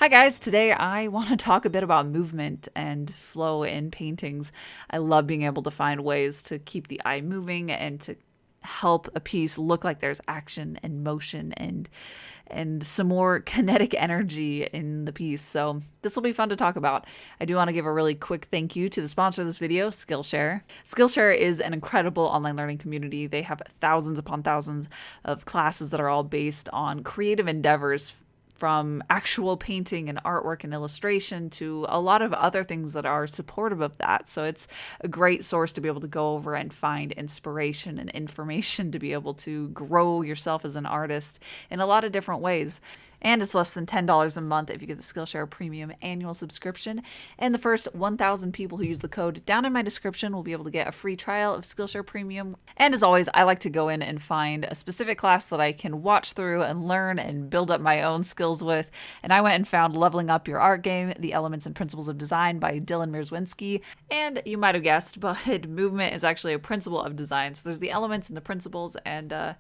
Hi guys, today I want to talk a bit about movement and flow in paintings. I love being able to find ways to keep the eye moving and to help a piece look like there's action and motion and some more kinetic energy in the piece. So this will be fun to talk about. I do want to give a really quick thank you to the sponsor of this video, Skillshare. Skillshare is an incredible online learning community. They have thousands upon thousands of classes that are all based on creative endeavors, from actual painting and artwork and illustration to a lot of other things that are supportive of that. So it's a great source to be able to go over and find inspiration and information to be able to grow yourself as an artist in a lot of different ways. And it's less than $10 a month if you get the Skillshare Premium annual subscription. And the first 1,000 people who use the code down in my description will be able to get a free trial of Skillshare Premium. And as always, I like to go in and find a specific class that I can watch through and learn and build up my own skills with. And I went and found Leveling Up Your Art Game, The Elements and Principles of Design by Dylan Mierzwinski. And you might have guessed, but movement is actually a principle of design. So there's the elements and the principles, and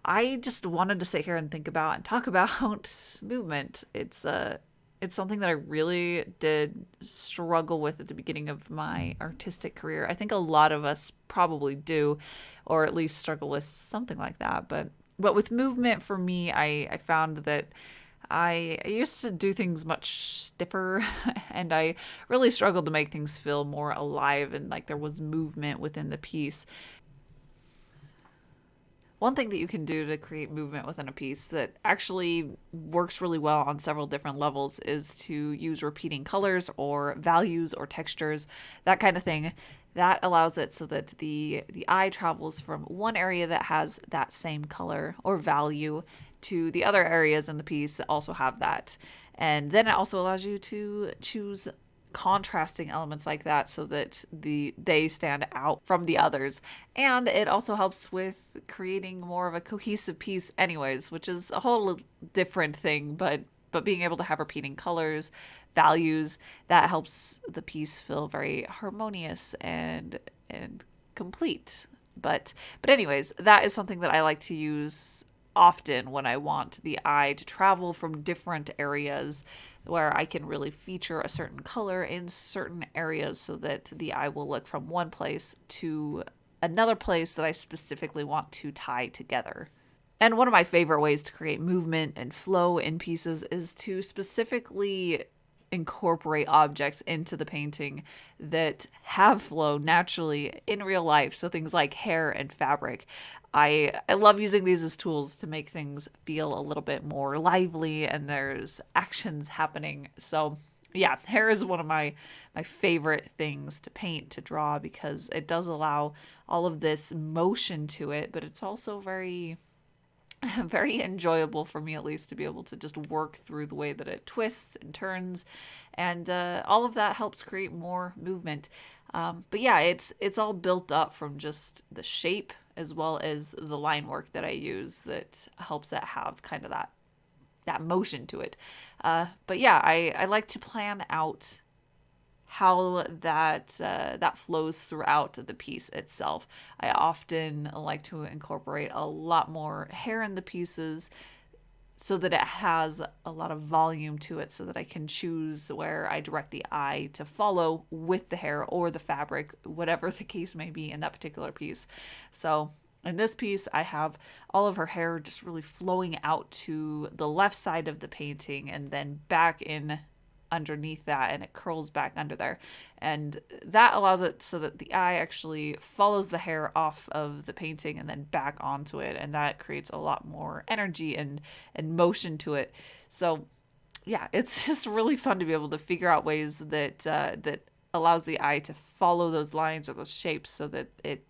I just wanted to sit here and think about and talk about movement. It's something that I really did struggle with at the beginning of my artistic career. I think a lot of us probably do, or at least struggle with something like that. But with movement, for me, I found that I used to do things much stiffer, and I really struggled to make things feel more alive and like there was movement within the piece. One thing that you can do to create movement within a piece that actually works really well on several different levels is to use repeating colors or values or textures, that kind of thing. That allows it so that the eye travels from one area that has that same color or value to the other areas in the piece that also have that. And then it also allows you to choose contrasting elements like that so that they stand out from the others. And it also helps with creating more of a cohesive piece anyways, which is a whole different thing, but being able to have repeating colors, values, that helps the piece feel very harmonious and complete. But anyways, that is something that I like to use often when I want the eye to travel from different areas, where I can really feature a certain color in certain areas so that the eye will look from one place to another place that I specifically want to tie together. And one of my favorite ways to create movement and flow in pieces is to specifically incorporate objects into the painting that have flow naturally in real life. So things like hair and fabric. I love using these as tools to make things feel a little bit more lively and there's actions happening. So yeah, hair is one of my favorite things to paint, to draw, because it does allow all of this motion to it, but it's also very enjoyable for me, at least, to be able to just work through the way that it twists and turns, and all of that helps create more movement. But yeah, it's all built up from just the shape as well as the line work that I use that helps it have kind of that motion to it. But yeah, I like to plan out how that flows throughout the piece itself. I often like to incorporate a lot more hair in the pieces so that it has a lot of volume to it, so that I can choose where I direct the eye to follow with the hair or the fabric, whatever the case may be in that particular piece. So in this piece, I have all of her hair just really flowing out to the left side of the painting and then back in underneath that, and it curls back under there, and that allows it so that the eye actually follows the hair off of the painting and then back onto it, and that creates a lot more energy and motion to it. So yeah, it's just really fun to be able to figure out ways that that allows the eye to follow those lines or those shapes so that it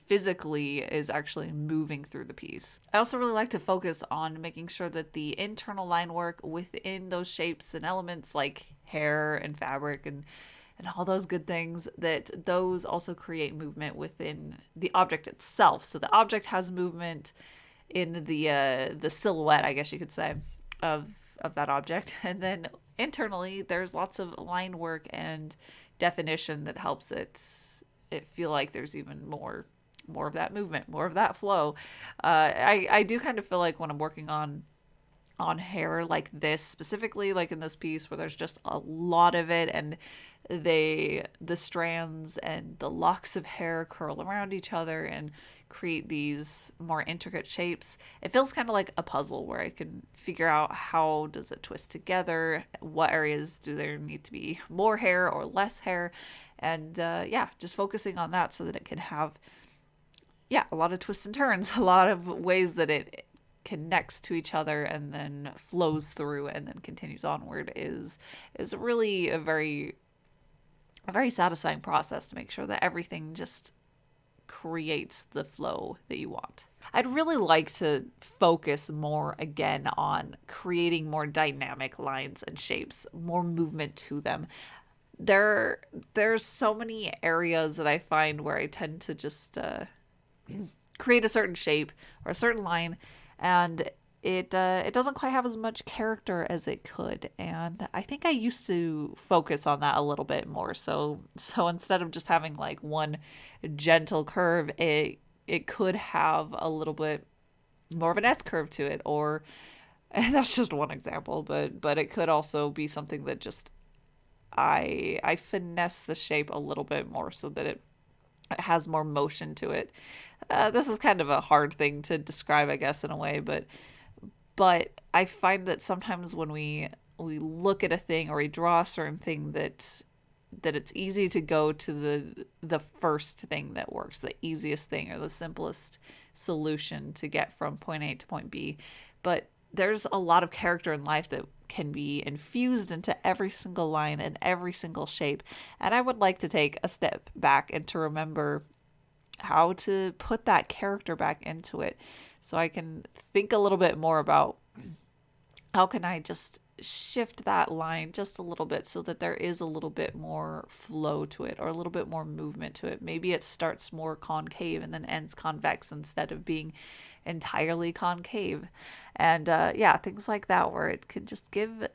physically is actually moving through the piece. I also really like to focus on making sure that the internal line work within those shapes and elements like hair and fabric and all those good things, that those also create movement within the object itself. So the object has movement in the silhouette, I guess you could say, of that object. And then internally there's lots of line work and definition that helps it feel like there's even more of that movement, more of that flow. I do kind of feel like when I'm working on on hair like this, specifically like in this piece where there's just a lot of it, and the strands and the locks of hair curl around each other and create these more intricate shapes. It feels kind of like a puzzle where I can figure out how does it twist together, what areas do there need to be more hair or less hair, and yeah, just focusing on that so that it can have a lot of twists and turns, a lot of ways that it connects to each other and then flows through and then continues onward is really a very satisfying process to make sure that everything just creates the flow that you want. I'd really like to focus more again on creating more dynamic lines and shapes, more movement to them. There's so many areas that I find where I tend to just create a certain shape or a certain line, and it doesn't quite have as much character as it could. And I think I used to focus on that a little bit more. So instead of just having like one gentle curve, it could have a little bit more of an S curve to it, or and that's just one example, but it could also be something that just I finesse the shape a little bit more so that it has more motion to it. This is kind of a hard thing to describe, I guess, in a way, but I find that sometimes when we look at a thing or we draw a certain thing that it's easy to go to the first thing that works, the easiest thing or the simplest solution to get from point A to point B. But there's a lot of character in life that can be infused into every single line and every single shape. And I would like to take a step back and to remember how to put that character back into it, so I can think a little bit more about how can I just shift that line just a little bit so that there is a little bit more flow to it or a little bit more movement to it. Maybe it starts more concave and then ends convex instead of being entirely concave. And things like that where it could just give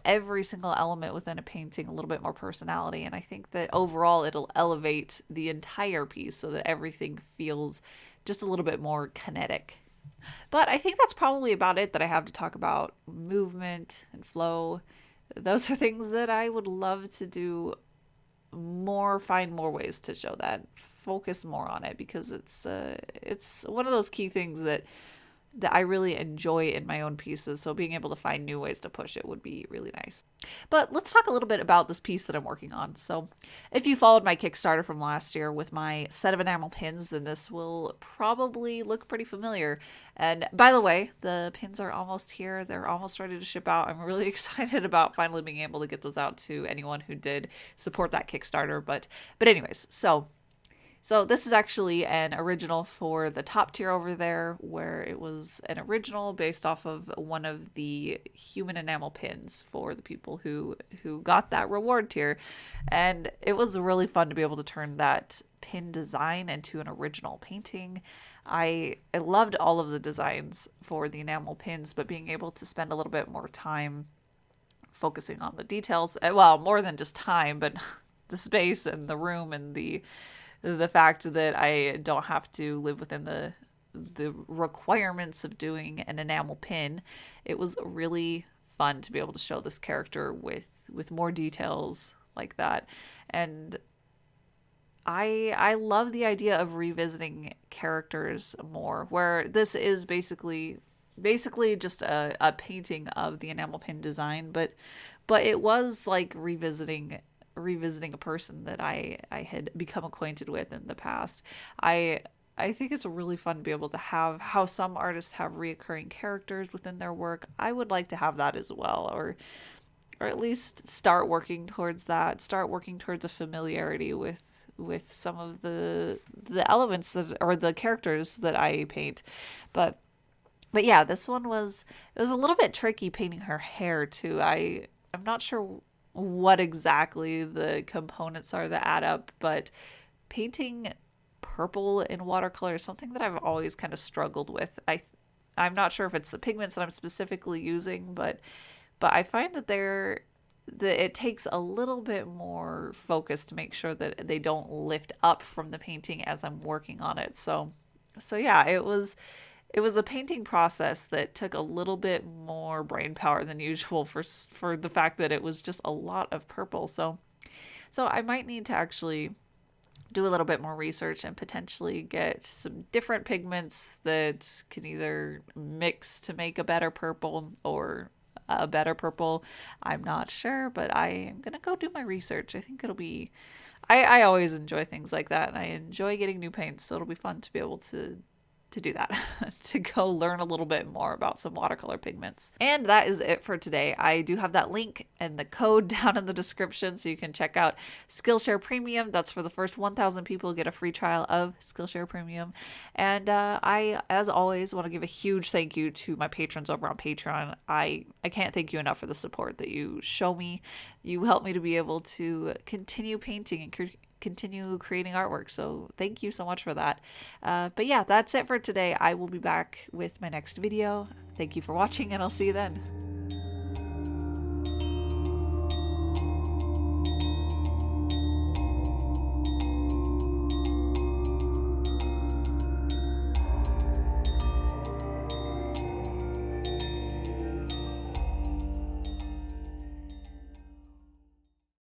every single element within a painting a little bit more personality. And I think that overall it'll elevate the entire piece so that everything feels just a little bit more kinetic. But I think that's probably about it that I have to talk about movement and flow. Those are things that I would love to do more, find more ways to show that, focus more on it, because it's one of those key things that I really enjoy in my own pieces. So being able to find new ways to push it would be really nice. But let's talk a little bit about this piece that I'm working on. So if you followed my Kickstarter from last year with my set of enamel pins, then this will probably look pretty familiar. And by the way, the pins are almost here. They're almost ready to ship out. I'm really excited about finally being able to get those out to anyone who did support that Kickstarter. But anyways, So this is actually an original for the top tier over there, where it was an original based off of one of the human enamel pins for the people who got that reward tier. And it was really fun to be able to turn that pin design into an original painting. I loved all of the designs for the enamel pins, but being able to spend a little bit more time focusing on the details, well, more than just time, but the space and the room and the fact that I don't have to live within the requirements of doing an enamel pin. It was really fun to be able to show this character with more details like that. And I love the idea of revisiting characters more, where this is basically just a painting of the enamel pin design, but it was like revisiting a person that I had become acquainted with in the past. I think it's really fun to be able to have how some artists have reoccurring characters within their work. I would like to have that as well, or at least start working towards that, start working towards a familiarity with some of the elements that, or the characters that I paint. But yeah, this one was a little bit tricky painting her hair too. I'm not sure what exactly the components are that add up, but painting purple in watercolor is something that I've always kind of struggled with. I'm not sure if it's the pigments that I'm specifically using, but I find that it takes a little bit more focus to make sure that they don't lift up from the painting as I'm working on it. So yeah, it was it was a painting process that took a little bit more brain power than usual for the fact that it was just a lot of purple. So I might need to actually do a little bit more research and potentially get some different pigments that can either mix to make a better purple or a better purple. I'm not sure, but I am gonna go do my research. I think it'll be I always enjoy things like that, and I enjoy getting new paints, so it'll be fun to be able to do that, to go learn a little bit more about some watercolor pigments. And that is it for today. I do have that link and the code down in the description, so you can check out Skillshare Premium. That's for the first 1,000 people, get a free trial of Skillshare Premium. And I, as always, want to give a huge thank you to my patrons over on Patreon. I can't thank you enough for the support that you show me. You help me to be able to continue painting and continue creating artwork, so thank you so much for that. But yeah, that's it for today. I will be back with my next video. Thank you for watching, and I'll see you then.